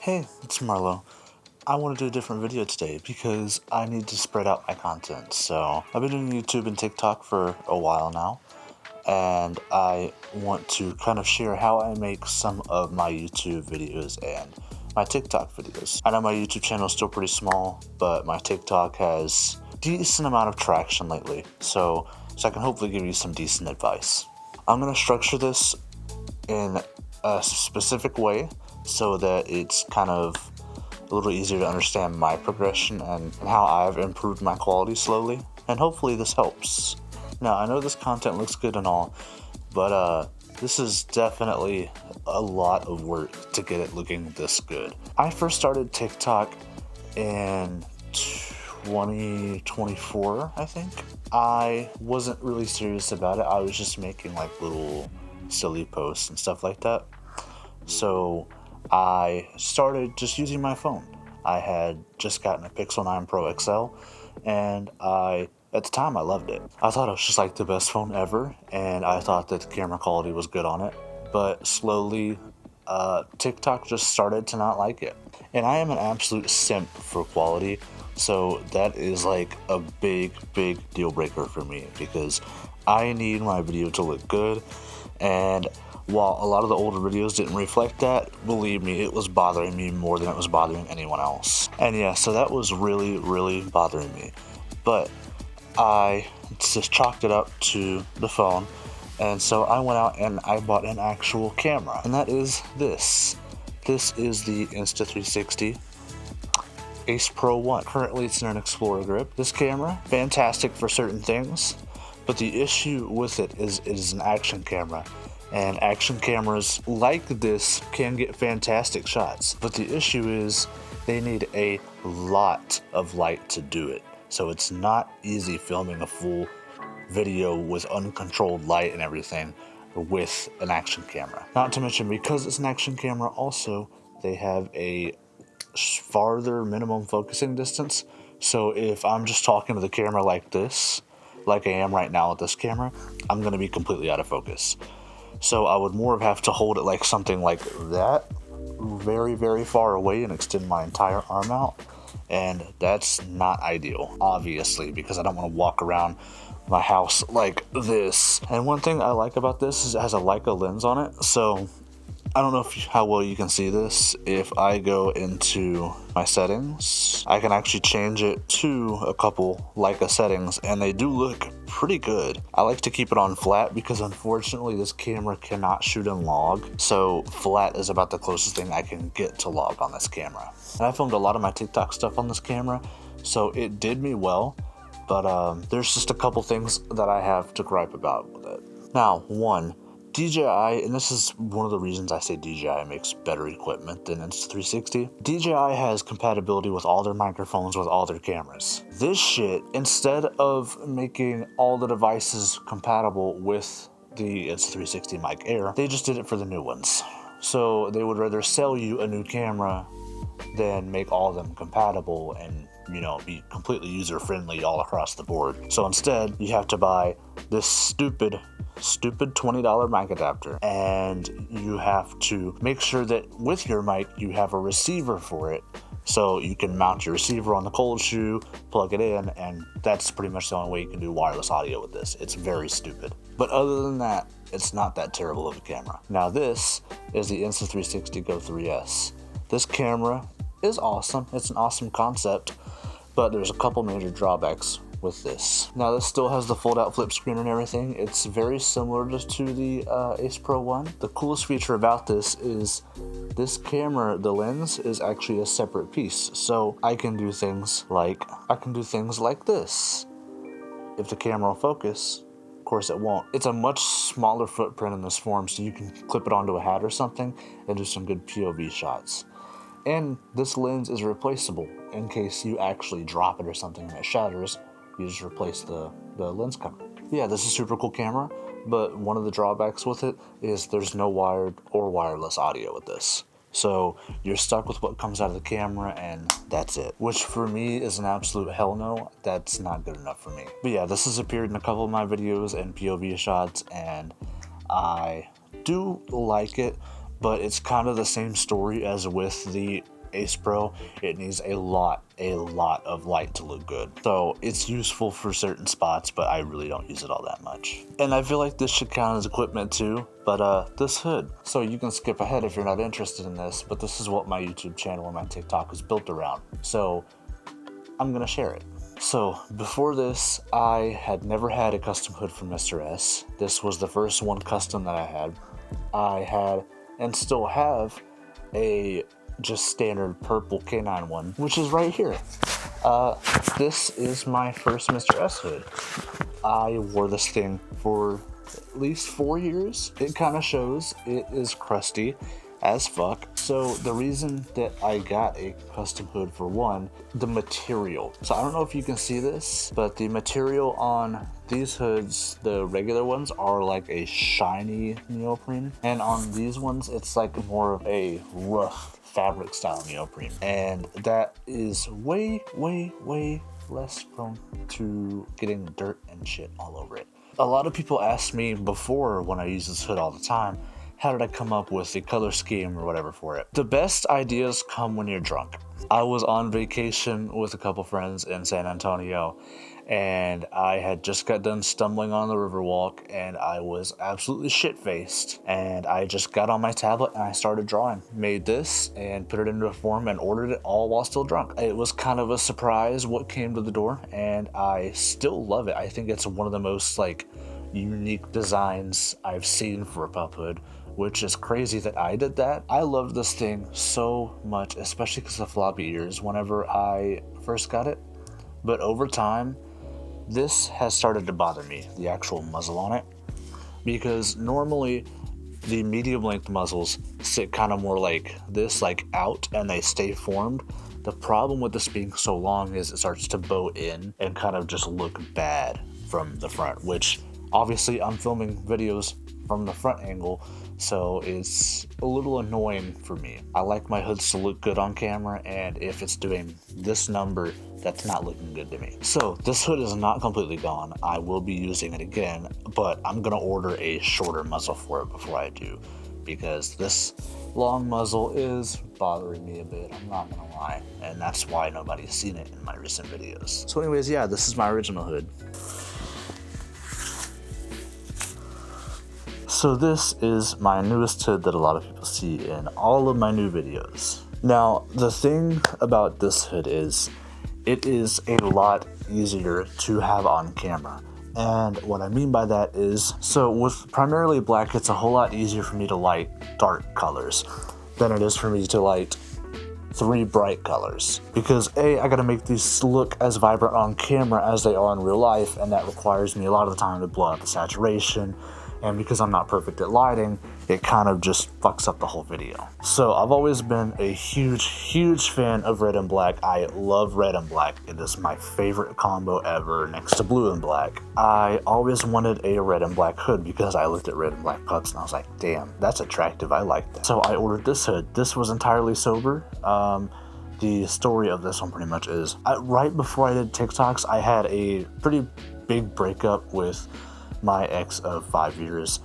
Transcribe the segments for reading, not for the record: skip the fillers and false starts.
Hey, it's Marlo. I want to do a different video today because I need to spread out my content. So I've been doing YouTube and TikTok for a while now, and I want to kind of share how I make some of my YouTube videos and my TikTok videos. I know my YouTube channel is still pretty small, but my TikTok has decent amount of traction lately, so I can hopefully give you some decent advice. I'm going to structure this in a specific way so that it's kind of a little easier to understand my progression and how I've improved my quality slowly, and hopefully this helps. Now, I know this content looks good and all, but this is definitely a lot of work to get it looking this good. I first started TikTok in 2024, I think. I wasn't really serious about it. I was just making like little silly posts and stuff like that. So I started just using my phone. I had just gotten a Pixel 9 Pro XL, and at the time I loved it. I thought it was just like the best phone ever, and I thought that the camera quality was good on it. But slowly, TikTok just started to not like it. And I am an absolute simp for quality, so that is like a big deal breaker for me because I need my video to look good. And while a lot of the older videos didn't reflect that, believe me, it was bothering me more than it was bothering anyone else. And yeah, so that was really bothering me. But I just chalked it up to the phone, and so I went out and I bought an actual camera, and that is this. This is the Insta360 Ace Pro 1. Currently it's in an Explorer grip. This camera, fantastic for certain things, but the issue with it is an action camera. And action cameras like this can get fantastic shots, but the issue is they need a lot of light to do it. So it's not easy filming a full video with uncontrolled light and everything with an action camera. Not to mention, because it's an action camera also, they have a farther minimum focusing distance. So if I'm just talking to the camera like this, like I am right now with this camera, I'm going to be completely out of focus. So I would more have to hold it like something like that, very far away, and extend my entire arm out. And that's not ideal, obviously, because I don't want to walk around my house like this. And one thing I like about this is it has a Leica lens on it. So I don't know how well you can see this. If I go into my settings, I can actually change it to a couple Leica settings, and they do look pretty good. I like to keep it on flat because unfortunately this camera cannot shoot in log, so flat is about the closest thing I can get to log on this camera. And I filmed a lot of my TikTok stuff on this camera, so it did me well, but there's just a couple things that I have to gripe about with it. Now, one, DJI, and this is one of the reasons I say DJI makes better equipment than Insta360. DJI has compatibility with all their microphones with all their cameras. This shit, instead of making all the devices compatible with the Insta360 Mic Air, they just did it for the new ones. So they would rather sell you a new camera than make all of them compatible and, you know, be completely user-friendly all across the board. So instead, you have to buy this stupid $20 mic adapter, and you have to make sure that with your mic you have a receiver for it, so you can mount your receiver on the cold shoe, plug it in, and that's pretty much the only way you can do wireless audio with this. It's very stupid. But other than that, it's not that terrible of a camera. Now this is the Insta360 Go 3S. This camera is awesome. It's an awesome concept, but there's a couple major drawbacks with this. Now this still has the fold out flip screen and everything. It's very similar just to the Ace Pro 1. The coolest feature about this is this camera, the lens is actually a separate piece. So I can do things like this. If the camera will focus, of course it won't. It's a much smaller footprint in this form, so you can clip it onto a hat or something and do some good POV shots. And this lens is replaceable in case you actually drop it or something and it shatters. You just replace the lens cover. Yeah, this is a super cool camera, but one of the drawbacks with it is there's no wired or wireless audio with this. So you're stuck with what comes out of the camera, and that's it. Which for me is an absolute hell no. That's not good enough for me. But yeah, this has appeared in a couple of my videos and POV shots, and I do like it, but it's kind of the same story as with the Ace Pro. It needs a lot of light to look good. So it's useful for certain spots, but I really don't use it all that much. And I feel like this should count as equipment too, but this hood. So you can skip ahead if you're not interested in this, but this is what my YouTube channel and my TikTok is built around. So I'm gonna share it. So before this, I had never had a custom hood from Mr. S. This was the first one custom that I had. I had and still have a just standard purple K9 one, which is right here. This is my first Mr. S hood. I wore this thing for at least 4 years. It kind of shows. It is crusty as fuck. So the reason that I got a custom hood, for one, the material. So I don't know if you can see this, but the material on these hoods, the regular ones, are like a shiny neoprene, and on these ones it's like more of a rough fabric style neoprene, and that is way less prone to getting dirt and shit all over it. A lot of people ask me before, when I use this hood all the time, how did I come up with the color scheme or whatever for it? The best ideas come when you're drunk. I was on vacation with a couple friends in San Antonio, and I had just got done stumbling on the Riverwalk, and I was absolutely shit-faced, and I just got on my tablet and I started drawing. Made this and put it into a form and ordered it all while still drunk. It was kind of a surprise what came to the door, and I still love it. I think it's one of the most like unique designs I've seen for a pup hood, which is crazy that I did that. I love this thing so much, especially because of the floppy ears whenever I first got it. But over time, this has started to bother me, the actual muzzle on it, because normally the medium length muzzles sit kind of more like this, like out, and they stay formed. The problem with this being so long is it starts to bow in and kind of just look bad from the front, which obviously I'm filming videos from the front angle, so it's a little annoying for me. I like my hoods to look good on camera, and if it's doing this number, that's not looking good to me. So this hood is not completely gone. I will be using it again, but I'm gonna order a shorter muzzle for it before I do, because this long muzzle is bothering me a bit, I'm not gonna lie, and that's why nobody's seen it in my recent videos. So anyways, yeah, this is my original hood. So this is my newest hood that a lot of people see in all of my new videos. Now, the thing about this hood is, it is a lot easier to have on camera. And what I mean by that is, so with primarily black, it's a whole lot easier for me to light dark colors than it is for me to light 3 bright colors. Because A, I gotta make these look as vibrant on camera as they are in real life, and that requires me a lot of the time to blow out the saturation. And because I'm not perfect at lighting, it kind of just fucks up the whole video. So I've always been a huge fan of red and black. I love red and black. It is my favorite combo ever, next to blue and black. I always wanted a red and black hood because I looked at red and black pups and I was like, damn, that's attractive, I like that. So I ordered this hood. This was entirely sober. The story of this one pretty much is, right before I did TikToks, I had a pretty big breakup with my ex of 5 years,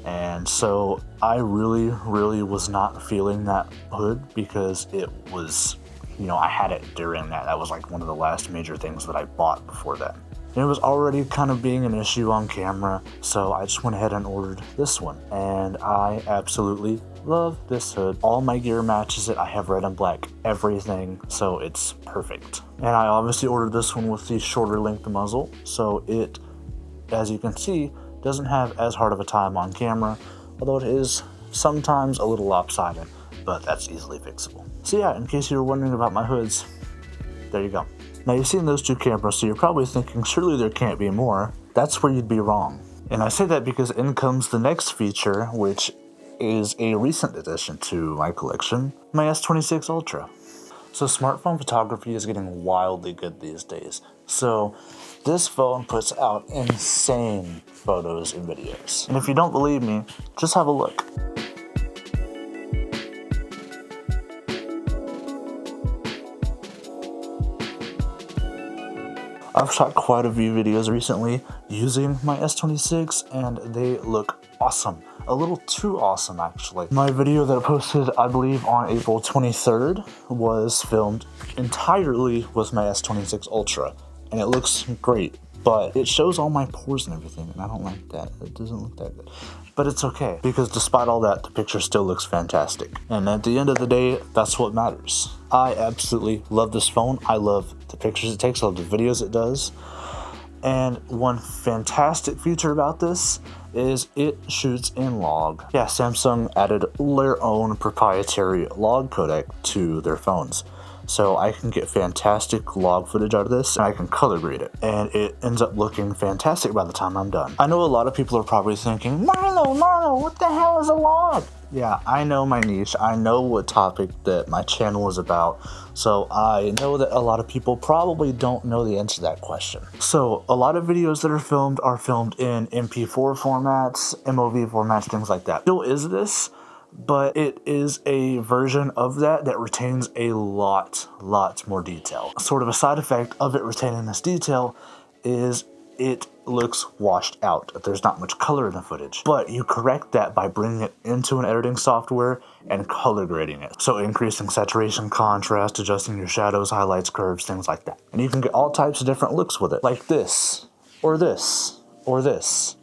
and so I really was not feeling that hood because it was, you know, I had it during that was like one of the last major things that I bought before then. And it was already kind of being an issue on camera, so I just went ahead and ordered this one, and I absolutely love this hood. All my gear matches it. I have red and black everything, so it's perfect. And I obviously ordered this one with the shorter length muzzle, so it, as you can see, doesn't have as hard of a time on camera, although it is sometimes a little lopsided, but that's easily fixable. So yeah, in case you were wondering about my hoods, there you go. Now you've seen those 2 cameras, so you're probably thinking, surely there can't be more. That's where you'd be wrong. And I say that because in comes the next feature, which is a recent addition to my collection, my S26 Ultra. So smartphone photography is getting wildly good these days. So this phone puts out insane photos and videos. And if you don't believe me, just have a look. I've shot quite a few videos recently using my S26, and they look awesome. A little too awesome, actually. My video that I posted, I believe, on April 23rd was filmed entirely with my S26 Ultra, and it looks great, but it shows all my pores and everything, and I don't like that. It doesn't look that good. But it's okay, because despite all that, the picture still looks fantastic. And at the end of the day, that's what matters. I absolutely love this phone. I love the pictures it takes, I love the videos it does. And one fantastic feature about this is it shoots in log. Yeah, Samsung added their own proprietary log codec to their phones. So I can get fantastic log footage out of this, and I can color grade it. And it ends up looking fantastic by the time I'm done. I know a lot of people are probably thinking, Marlo, what the hell is a log? Yeah, I know my niche. I know what topic that my channel is about. So I know that a lot of people probably don't know the answer to that question. So a lot of videos that are filmed in MP4 formats, MOV formats, things like that. Still is this, but it is a version of that retains a lot more detail. Sort of a side effect of it retaining this detail is it looks washed out. There's not much color in the footage, but you correct that by bringing it into an editing software and color grading it. So increasing saturation, contrast, adjusting your shadows, highlights, curves, things like that. And you can get all types of different looks with it, like this, or this, or this.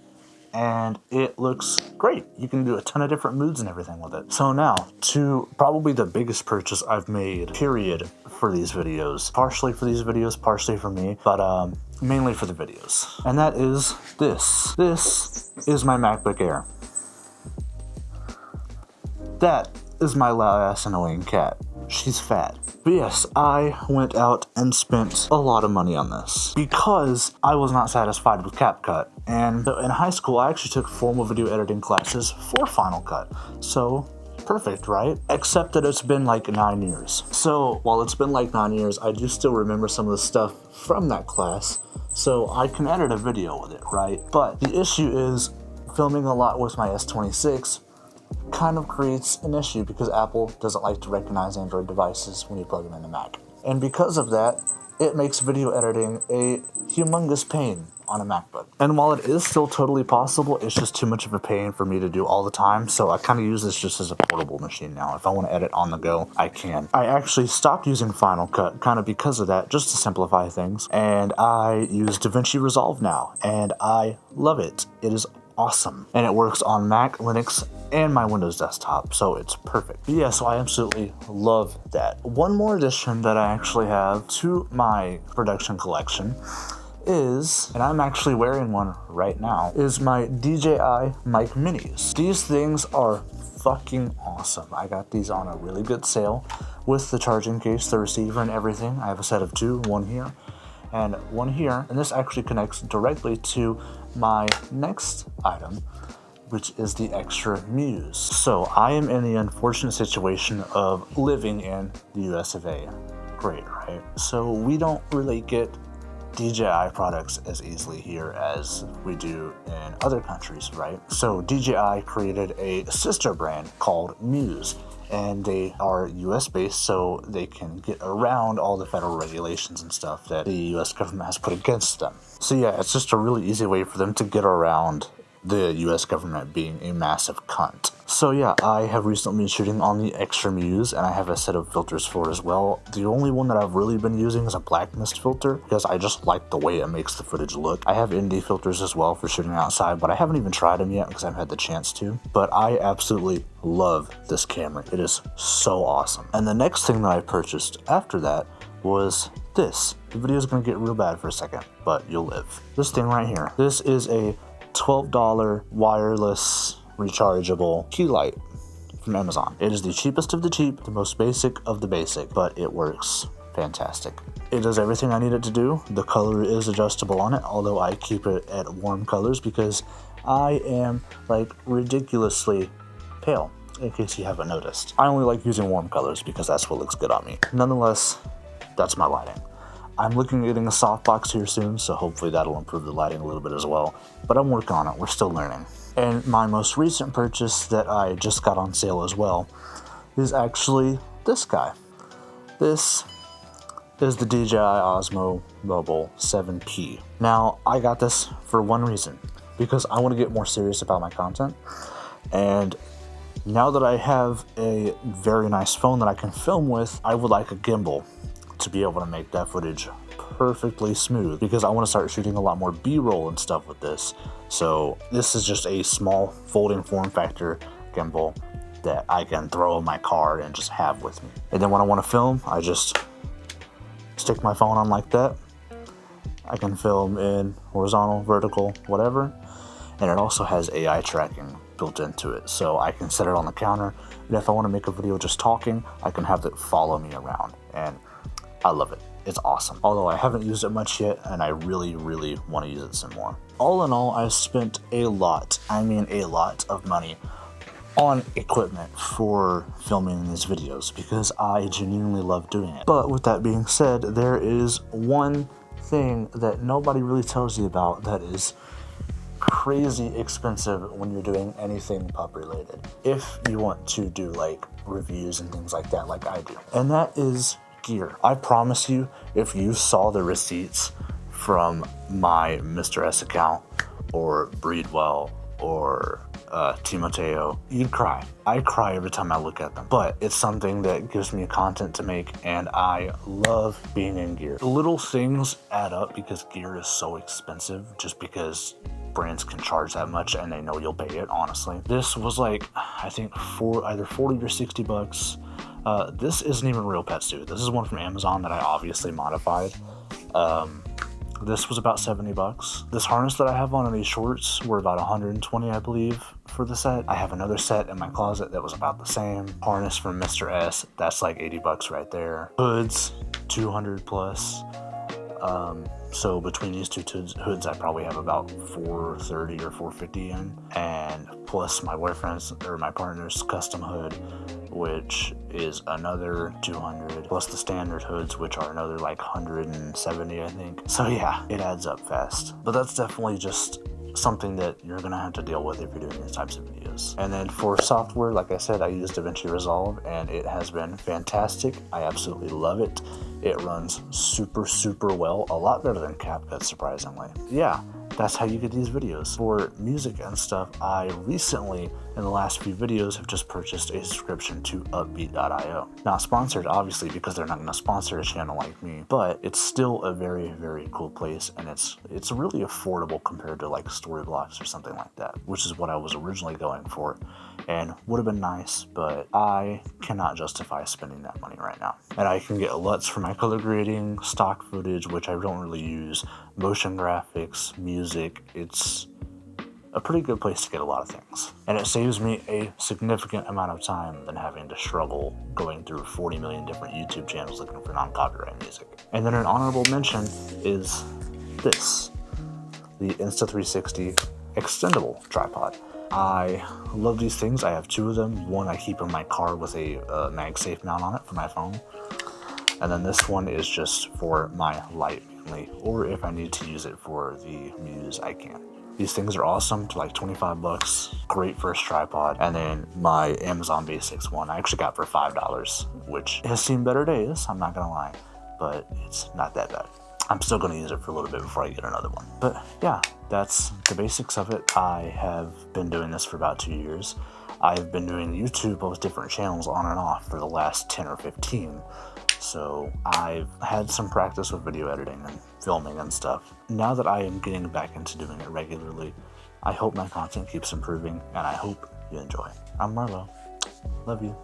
And it looks great. You can do a ton of different moods and everything with it. So now, to probably the biggest purchase I've made, period, for these videos. Partially for these videos, partially for me, but mainly for the videos. And that is this. This is my MacBook Air. That is my loud ass annoying cat. She's fat. But yes, I went out and spent a lot of money on this because I was not satisfied with CapCut. And in high school, I actually took formal video editing classes for Final Cut. So perfect, right? Except that it's been like 9 years. So while it's been like 9 years, I do still remember some of the stuff from that class. So I can edit a video with it, right? But the issue is filming a lot with my S26 kind of creates an issue because Apple doesn't like to recognize Android devices when you plug them into Mac. And because of that, it makes video editing a humongous pain on a MacBook. And while it is still totally possible, it's just too much of a pain for me to do all the time. So I kind of use this just as a portable machine now. If I want to edit on the go, I can. I actually stopped using Final Cut kind of because of that, just to simplify things. And I use DaVinci Resolve now, and I love it. It is awesome. And it works on Mac, Linux, and my Windows desktop, so it's perfect. But yeah, so I absolutely love that. One more addition that I actually have to my production collection is, and I'm actually wearing one right now, is my DJI mic minis. These things are fucking awesome. I got these on a really good sale with the charging case, the receiver, and everything. I have a set of two, one here and one here, and this actually connects directly to my next item, which is the extra Muse. So I am in the unfortunate situation of living in the US of A. Great, right? So we don't really get DJI products as easily here as we do in other countries, right? So DJI created a sister brand called Muse, and they are US based, so they can get around all the federal regulations and stuff that the US government has put against them. So yeah, it's just a really easy way for them to get around the US government being a massive cunt. So yeah, I have recently been shooting on the extra Muse, and I have a set of filters for it as well. The only one that I've really been using is a black mist filter because I just like the way it makes the footage look. I have ND filters as well for shooting outside, but I haven't even tried them yet because I haven't had the chance to. But I absolutely love this camera. It is so awesome. And the next thing that I purchased after that was this. The video is going to get real bad for a second, but you'll live. This thing right here. This is a $12 wireless rechargeable key light from Amazon. It is the cheapest of the cheap, the most basic of the basic, but it works fantastic. It does everything I need it to do. The color is adjustable on it, although I keep it at warm colors because I am like ridiculously pale, in case you haven't noticed. I only like using warm colors because that's what looks good on me. Nonetheless, that's my lighting. I'm looking at getting a softbox here soon, so hopefully that'll improve the lighting a little bit as well. But I'm working on it, we're still learning. And my most recent purchase that I just got on sale as well is actually this guy. This is the DJI Osmo Mobile 7P. Now, I got this for one reason. because I want to get more serious about my content. And now that I have a very nice phone that I can film with, I would like a gimbal to be able to make that footage perfectly smooth, because I want to start shooting a lot more B-roll and stuff with this. So this is just a small folding form factor gimbal that I can throw in my car and just have with me. And then when I want to film, I just stick my phone on like that. I can film in horizontal, vertical, whatever. And it also has AI tracking built into it, so I can set it on the counter, and if I want to make a video just talking, I can have it follow me around, and I love it. It's awesome. Although I haven't used it much yet, and I really want to use it some more. All in all, I've spent a lot, I mean a lot of money on equipment for filming these videos, because I genuinely love doing it. But with that being said, there is one thing that nobody really tells you about that is crazy expensive when you're doing anything pup related, if you want to do like reviews and things like that, like I do, and that is gear. I promise you, if you saw the receipts from my Mr. S account or Breedwell or Timoteo, you'd cry. I cry every time I look at them, but it's something that gives me content to make, and I love being in gear. Little things add up because gear is so expensive, just because brands can charge that much and they know you'll pay it, honestly. This was like, I think either 40 or 60 bucks. This isn't even real pet suit. This is one from Amazon that I obviously modified. This was about 70 bucks. This harness that I have on these shorts were about 120, I believe, for the set. I have another set in my closet that was about the same. Harness from Mr. S, that's like 80 bucks right there. Hoods, 200 plus. So between these two hoods, I probably have about 430 or 450 in, and plus my boyfriend's or my partner's custom hood, which is another 200, plus the standard hoods, which are another like 170, I think. So yeah, it adds up fast. But that's definitely just something that you're gonna have to deal with if you're doing these types of videos. And then for software, like I said, I use DaVinci Resolve, and it has been fantastic. I absolutely love it. It runs super well, a lot better than CapCut, surprisingly. Yeah, that's how you get these videos. For music and stuff, I recently, in the last few videos, have just purchased a subscription to Upbeat.io. Not sponsored, obviously, because they're not going to sponsor a channel like me, but it's still a very cool place, and it's really affordable compared to like Storyblocks or something like that, which is what I was originally going for, and would have been nice, but I cannot justify spending that money right now. And I can get LUTs for my color grading, stock footage, which I don't really use, motion graphics, music. It's a pretty good place to get a lot of things. And it saves me a significant amount of time than having to struggle going through 40 million different YouTube channels looking for non-copyright music. And then an honorable mention is this, the Insta360 extendable tripod. I love these things. I have two of them. One I keep in my car with a MagSafe mount on it for my phone. And then this one is just for my light mainly, or if I need to use it for the muse, I can. These things are awesome, to like 25 bucks, great first tripod. And then my Amazon Basics one I actually got for $5, which has seen better days, I'm not gonna lie, but it's not that bad. I'm still gonna use it for a little bit before I get another one. But yeah, that's the basics of it. I have been doing this for about 2 years. I've been doing YouTube with different channels on and off for the last 10 or 15. So I've had some practice with video editing and filming and stuff. Now that I am getting back into doing it regularly, I hope my content keeps improving, and I hope you enjoy. I'm Marlo. Love you.